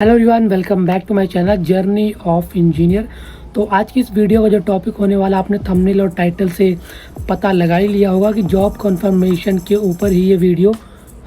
Hello everyone, welcome back to my channel journey of engineer. तो आज की इस वीडियो का जो टॉपिक होने वाला, आपने थंबनेल और टाइटल से पता लगा ही लिया होगा कि जॉब कंफर्मेशन के ऊपर ही ये वीडियो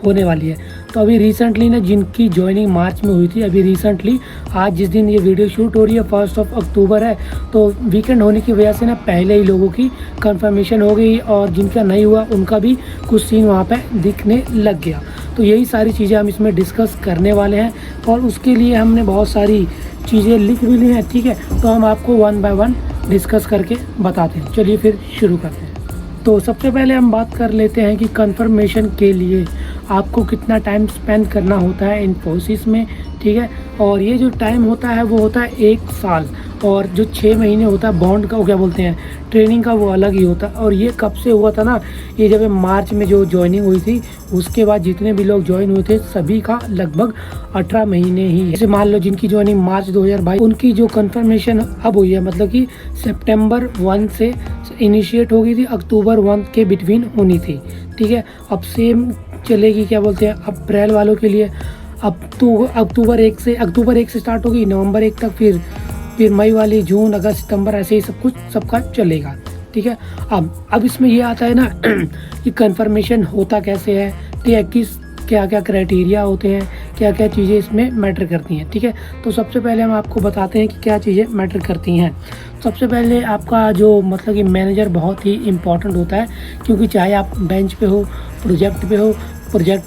होने वाली है। तो अभी रिसेंटली ना जिनकी ज्वाइनिंग मार्च में हुई थी, अभी रिसेंटली आज जिस दिन ये वीडियो शूट हो रही है 1 अक्टूबर है, तो वीकेंड होने की वजह से ना पहले ही लोगों की कंफर्मेशन हो गई और जिनका नहीं हुआ उनका भी कुछ सीन वहाँ पे दिखने लग गया। तो यही सारी चीज़ें हम इसमें डिस्कस करने वाले हैं और उसके लिए हमने बहुत सारी चीज़ें लिख भी ली हैं। ठीक है, तो हम आपको वन बाय वन डिस्कस करके बताते हैं। चलिए फिर शुरू करते हैं। तो सबसे पहले हम बात कर लेते हैं कि कंफर्मेशन के लिए आपको कितना टाइम स्पेंड करना होता है इन्फोसिस में। ठीक है, और ये जो टाइम होता है वो होता है 1 साल, और जो 6 महीने होता है बॉन्ड का, वो क्या बोलते हैं, ट्रेनिंग का, वो अलग ही होता है। और ये कब से हुआ था ना, ये जब मार्च में जो ज्वाइनिंग हुई थी उसके बाद जितने भी लोग ज्वाइन हुए थे सभी का लगभग 18 महीने ही है। जैसे मान लो जिनकी ज्वाइनिंग मार्च 2022, उनकी जो कंफर्मेशन अब हुई है, मतलब कि सितंबर 1 से इनिशिएट हो गई थी, अक्टूबर 1 के बिटवीन होनी थी। ठीक है, अब सेम चलेगी, क्या बोलते हैं, अप्रैल वालों के लिए अब तो अक्टूबर 1 से स्टार्ट होगी, नवंबर 1 तक, फिर मई वाली, जून, अगस्त, सितंबर, ऐसे ही सब कुछ सबका चलेगा। ठीक है, अब इसमें ये आता है ना कि कंफर्मेशन होता कैसे है, ठीक है, क्या क्या क्राइटेरिया होते हैं, क्या क्या चीज़ें इसमें मैटर करती हैं। ठीक है, तो सबसे पहले हम आपको बताते हैं कि क्या चीज़ें मैटर करती हैं। सबसे पहले आपका जो मतलब कि मैनेजर बहुत ही इम्पॉर्टेंट होता है, क्योंकि चाहे आप बेंच पे हो, प्रोजेक्ट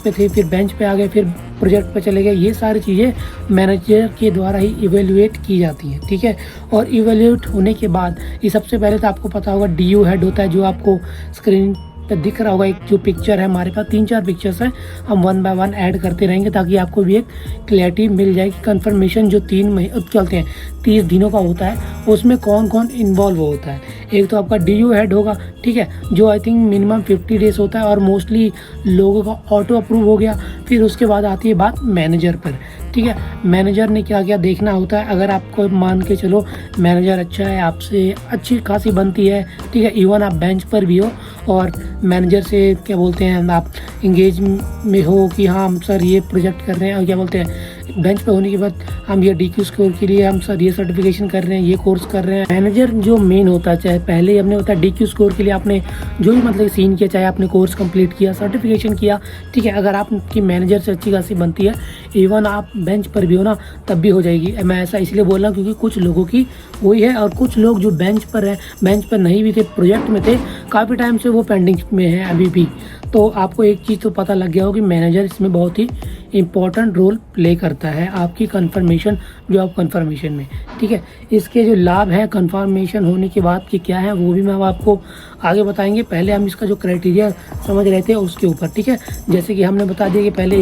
पे थे, फिर बेंच पे आ गए, फिर प्रोजेक्ट पे चले गए, ये सारी चीज़ें मैनेजर के द्वारा ही इवेल्युएट की जाती हैं। ठीक है, और इवेल्युएट होने के बाद ये सबसे पहले तो आपको पता होगा DU हेड होता है, जो आपको स्क्रीन पे दिख रहा होगा। एक जो पिक्चर है, हमारे पास 3-4 पिक्चर्स हैं, हम वन बाय वन ऐड करते रहेंगे ताकि आपको भी एक क्लैरिटी मिल जाए कि कंफर्मेशन जो 3 महीने चलते हैं, 30 दिनों का होता है, उसमें कौन कौन इन्वॉल्व होता है। एक तो आपका DU हेड होगा, ठीक है, जो आई थिंक मिनिमम 50 डेज होता है और मोस्टली लोगों का ऑटो अप्रूव हो गया। फिर उसके बाद आती है बात मैनेजर पर। ठीक है, मैनेजर ने क्या क्या देखना होता है। अगर आपको मान के चलो मैनेजर अच्छा है, आपसे अच्छी खासी बनती है, ठीक है, इवन आप बेंच पर भी हो और मैनेजर से क्या बोलते हैं, आप इंगेज में हो कि हाँ हम सर ये प्रोजेक्ट कर रहे हैं, और क्या बोलते हैं, बेंच पे होने के बाद हम ये DQ स्कोर के लिए हम सर ये सर्टिफिकेशन कर रहे हैं, ये कोर्स कर रहे हैं। मैनेजर जो मेन होता है, चाहे पहले ही हमने होता है DQ स्कोर के लिए आपने जो भी मतलब सीन किया, चाहे आपने कोर्स कंप्लीट किया, सर्टिफिकेशन किया, ठीक है, अगर आपकी मैनेजर से अच्छी खासी बनती है, इवन आप बेंच पर भी हो ना तब भी हो जाएगी। मैं ऐसा इसलिए बोल रहा हूँ क्योंकि कुछ लोगों की वही है, और कुछ लोग जो बेंच पर है, बेंच पर नहीं भी थे, प्रोजेक्ट में थे काफ़ी टाइम से, वो पेंडिंग में है अभी भी। तो आपको एक चीज़ तो पता लग गया हो कि मैनेजर इसमें बहुत ही इम्पॉर्टेंट रोल प्ले करता है आपकी कंफर्मेशन, जॉब कंफर्मेशन में। ठीक है, इसके जो लाभ हैं कंफर्मेशन होने के बाद कि क्या है, वो भी मैं आपको आगे बताएंगे। पहले हम इसका जो क्राइटेरिया समझ रहे थे उसके ऊपर। ठीक है, जैसे कि हमने बता दिया कि पहले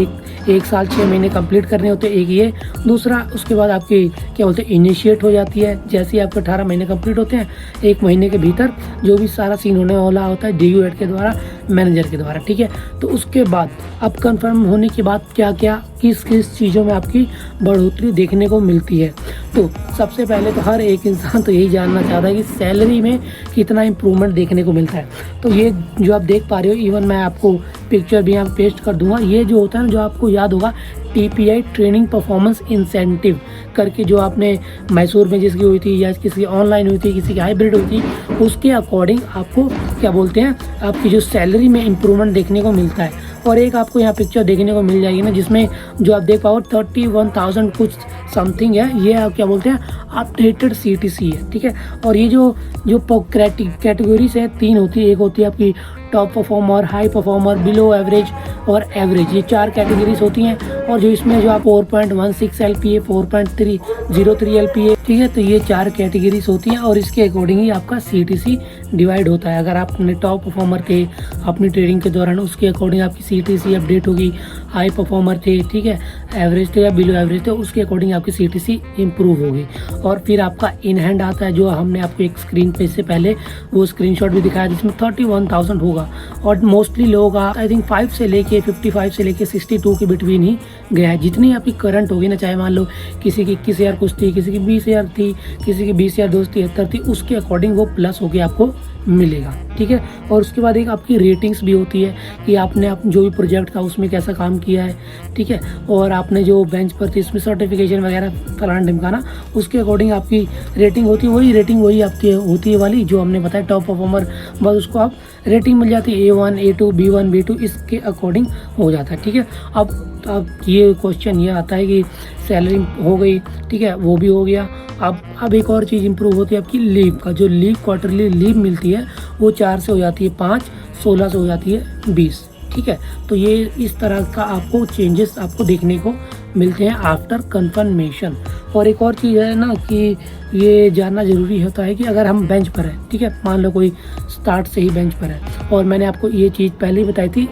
एक साल 6 महीने कंप्लीट करने होते हैं, एक ये, दूसरा उसके बाद आपकी क्या बोलते हैं इनिशिएट हो जाती है। जैसे ही आपके 18 महीने कंप्लीट होते हैं, 1 महीने के भीतर जो भी सारा सीन होने वाला होता है DU हेड के द्वारा, मैनेजर के द्वारा। ठीक है, तो उसके बाद अब कंफर्म होने के बाद क्या किस चीज़ों में आपकी बढ़ोतरी देखने को मिलती है। तो सबसे पहले तो हर एक इंसान तो यही जानना चाहता है कि सैलरी में कितना इम्प्रूवमेंट देखने को मिलता है। तो ये जो आप देख पा रहे हो, इवन मैं आपको पिक्चर भी यहाँ पेस्ट कर दूंगा, ये जो होता है ना, जो आपको याद होगा TPI ट्रेनिंग परफॉर्मेंस इंसेंटिव करके, जो आपने मैसूर में जिसकी हुई थी, या किसी ऑनलाइन हुई थी, किसी की हाइब्रिड हुई थी, उसके अकॉर्डिंग आपको क्या बोलते हैं, आपकी जो सैलरी में इम्प्रूवमेंट देखने को मिलता है। और एक आपको यहाँ पिक्चर देखने को मिल जाएगी ना, जिसमें जो आप देख पाओ 31,000 कुछ समथिंग है, ये आप क्या बोलते हैं अपडेटेड CTC है। ठीक है, और ये जो कैटेगरीज है 3 होती है, एक होती है आपकी top performer, high performer, below average और एवरेज, ये 4 कैटेगरीज होती हैं। और जो इसमें जो आप 4.16 LPA, 4.303 LPA, ठीक है, तो ये 4 कैटेगरीज होती हैं और इसके अकॉर्डिंग ही आपका CTC डिवाइड होता है। अगर आपने टॉप परफॉर्मर थे अपनी ट्रेनिंग के दौरान, उसके अकॉर्डिंग आपकी CTC अपडेट होगी। हाई परफॉर्मर थे, ठीक है, एवरेज थे या बिलो एवरेज थे, उसके अकॉर्डिंग आपकी CTC इम्प्रूव होगी। और फिर आपका इन हैंड आता है, जो हमने आपको एक स्क्रीन पे इससे पहले वो स्क्रीनशॉट भी दिखाया, जिसमें 31,000 होगा। और मोस्टली लोगों का आई थिंक 55 से लेके 62 के बिटवीन ही गया है। जितनी आपकी करंट होगी ना, चाहे मान लो किसी की 21,000 कुछ थी, किसी की 20,000 थी, किसी की 20,273 थी, उसके अकॉर्डिंग वो प्लस होके आपको मिलेगा, ठीक है। और उसके बाद एक आपकी रेटिंग्स भी होती है कि आपने जो भी प्रोजेक्ट था उसमें कैसा काम किया है, ठीक है। और आपने जो बेंच पर थी उसमें सर्टिफिकेशन वगैरह फलाना ढिमकाना, उसके अकॉर्डिंग आपकी रेटिंग होती है। वही रेटिंग वही आपकी होती है वाली जो हमने बताया टॉप परफॉर्मर, बस उसको आप रेटिंग मिल जाती है A1 A2 B1 B2 इसके अकॉर्डिंग हो जाता है, ठीक है। अब ये क्वेश्चन ये आता है कि सैलरी हो गई, ठीक है, वो भी हो गया। अब एक और चीज़ इंप्रूव होती है आपकी लीव का, जो लीव क्वार्टरली लीव मिलती है वो 4 से हो जाती है 5, 16 से हो जाती है 20, ठीक है। तो ये इस तरह का आपको चेंजेस आपको देखने को मिलते हैं आफ्टर कन्फर्मेशन। और एक और चीज़ है ना कि ये जानना ज़रूरी होता है कि अगर हम बेंच पर हैं, ठीक है, मान लो कोई स्टार्ट से ही बेंच पर है, और मैंने आपको ये चीज़ पहले ही बताई थी,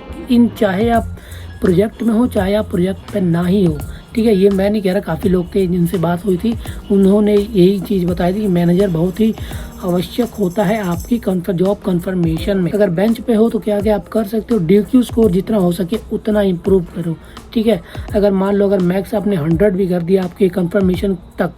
चाहे आप प्रोजेक्ट में हो चाहे आप प्रोजेक्ट पे ना ही हो, ठीक है। ये मैं नहीं कह रहा, काफ़ी लोग थे जिनसे बात हुई थी, उन्होंने यही चीज़ बताई थी कि मैनेजर बहुत ही आवश्यक होता है आपकी जॉब कन्फर्मेशन में। अगर बेंच पे हो तो क्या क्या आप कर सकते हो, DQ स्कोर जितना हो सके उतना इम्प्रूव करो, ठीक है। अगर मान लो अगर मैक्स आपने 100 भी कर दिया आपके कन्फर्मेशन तक,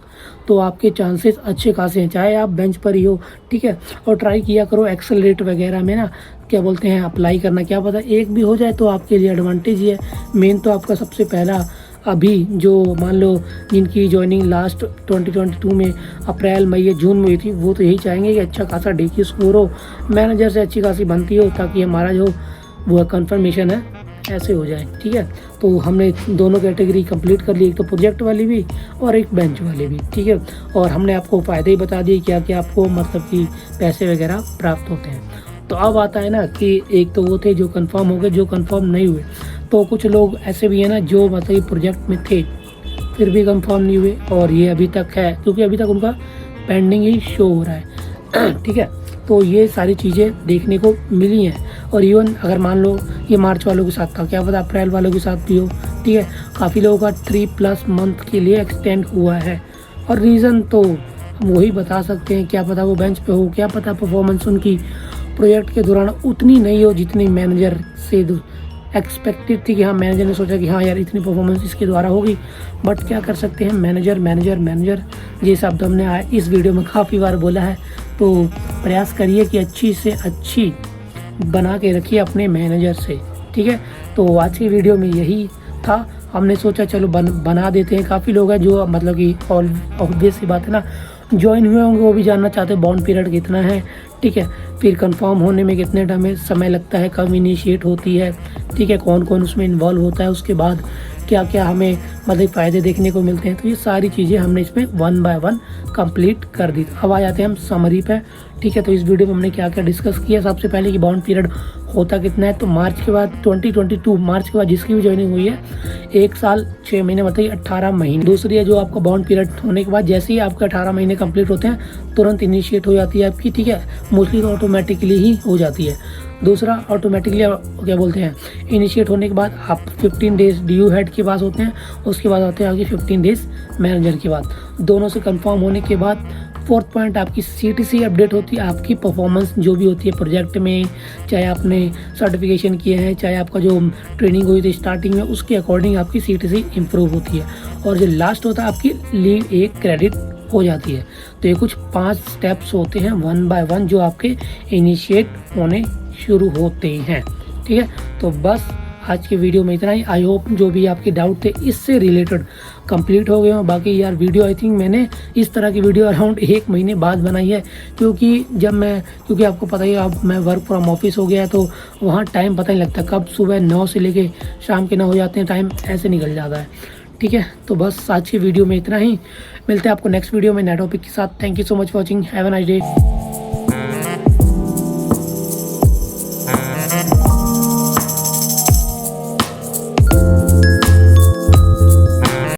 तो आपके चांसेस अच्छे खासे हैं, चाहे आप बेंच पर ही हो, ठीक है। और ट्राई किया करो एक्सेलरेट वगैरह में ना, क्या बोलते हैं, अप्लाई करना, क्या पता एक भी हो जाए तो आपके लिए एडवांटेज ही है। मेन तो आपका सबसे पहला अभी जो मान लो जिनकी ज्वाइनिंग लास्ट 2022 में अप्रैल मई या जून में हुई थी, वो तो यही चाहेंगे कि अच्छा खासा DQ स्कोर हो, मैनेजर से अच्छी खासी बनती हो, ताकि हमारा जो वो कन्फर्मेशन है ऐसे हो जाए, ठीक है। तो हमने दोनों कैटेगरी कंप्लीट कर ली, एक तो प्रोजेक्ट वाली भी और एक बेंच वाली भी, ठीक है। और हमने आपको फ़ायदे ही बता दिए क्या क्या आपको मतलब कि पैसे वगैरह प्राप्त होते हैं। तो अब आता है ना कि एक तो वो थे जो कंफर्म हो गए, जो कंफर्म नहीं हुए, तो कुछ लोग ऐसे भी हैं ना जो मतलब प्रोजेक्ट में थे फिर भी कंफर्म नहीं हुए, और ये अभी तक है क्योंकि अभी तक उनका पेंडिंग ही शो हो रहा है ठीक है। तो ये सारी चीज़ें देखने को मिली हैं। और इवन अगर मान लो ये मार्च वालों के साथ था, क्या पता अप्रैल वालों के साथ भी हो, ठीक है। काफ़ी लोगों का 3+ मंथ के लिए एक्सटेंड हुआ है, और रीज़न तो हम वही बता सकते हैं, क्या पता वो बेंच पे हो, क्या पता परफॉर्मेंस उनकी प्रोजेक्ट के दौरान उतनी नहीं हो जितनी मैनेजर से एक्सपेक्टेड थी, कि हाँ मैनेजर ने सोचा कि हाँ यार इतनी परफॉर्मेंस इसके द्वारा होगी। बट क्या कर सकते हैं, मैनेजर मैनेजर मैनेजर ये शब्द हमने इस वीडियो में काफ़ी बार बोला है। तो प्रयास करिए कि अच्छी से अच्छी बना के रखिए अपने मैनेजर से, ठीक है। तो आज की वीडियो में यही था, हमने सोचा चलो बना देते हैं। काफ़ी लोग हैं जो मतलब कि ऑब्वियस सी बात है ना, ज्वाइन हुए होंगे, वो भी जानना चाहते हैं बॉन्ड पीरियड कितना है, ठीक है। फिर कंफर्म होने में कितने टाइम समय लगता है, कब इनिशिएट होती है, ठीक है, कौन कौन उसमें इन्वॉल्व होता है, उसके बाद क्या क्या हमें मतलब फ़ायदे देखने को मिलते हैं। तो ये सारी चीज़ें हमने इसमें 1 बाय 1 कंप्लीट कर दी। अब आ जाते हैं हम समरी पे, ठीक है। तो इस वीडियो में हमने क्या क्या डिस्कस किया, सबसे पहले कि बॉन्ड पीरियड होता कितना है। तो मार्च के बाद 2022 मार्च के बाद जिसकी भी ज्वाइनिंग हुई है 1 साल 6 महीने मतलब 18 महीने। दूसरी है जो आपका बॉन्ड पीरियड होने के बाद जैसे ही आपके 18 महीने कंप्लीट होते हैं तुरंत इनिशिएट हो जाती है आपकी, ठीक है। मोस्टली तो ऑटोमेटिकली ही हो जाती है। दूसरा ऑटोमेटिकली क्या बोलते हैं, इनिशिएट होने के बाद आप 15 डेज DU हेड के पास होते हैं, उसके बाद आते हैं आपके 15 डेज मैनेजर के बाद। दोनों से कंफर्म होने के बाद 4th पॉइंट आपकी CTC अपडेट होती है। आपकी परफॉर्मेंस जो भी होती है प्रोजेक्ट में, चाहे आपने सर्टिफिकेशन किए हैं, चाहे आपका जो ट्रेनिंग हुई थी स्टार्टिंग में, उसके अकॉर्डिंग आपकी CTC इम्प्रूव होती है। और जो लास्ट होता है आपकी लीव एक क्रेडिट हो जाती है। तो ये कुछ 5 स्टेप्स होते हैं 1 बाय 1 जो आपके इनिशिएट होने शुरू होते हैं, ठीक है। तो बस आज की वीडियो में इतना ही। आई होप जो भी आपके डाउट थे इससे रिलेटेड कंप्लीट हो गए हो। बाकी यार वीडियो आई थिंक मैंने इस तरह की वीडियो अराउंड 1 महीने बाद बनाई है, क्योंकि आपको पता ही अब मैं वर्क फ्रॉम ऑफिस हो गया, तो वहाँ टाइम पता नहीं लगता कब सुबह 9 से लेके शाम के 9 हो जाते हैं, टाइम ऐसे निकल जाता है, ठीक है। तो बस आज की वीडियो में इतना ही, मिलते हैं आपको नेक्स्ट वीडियो में नए टॉपिक के साथ। Thank you so much for watching, have a nice day.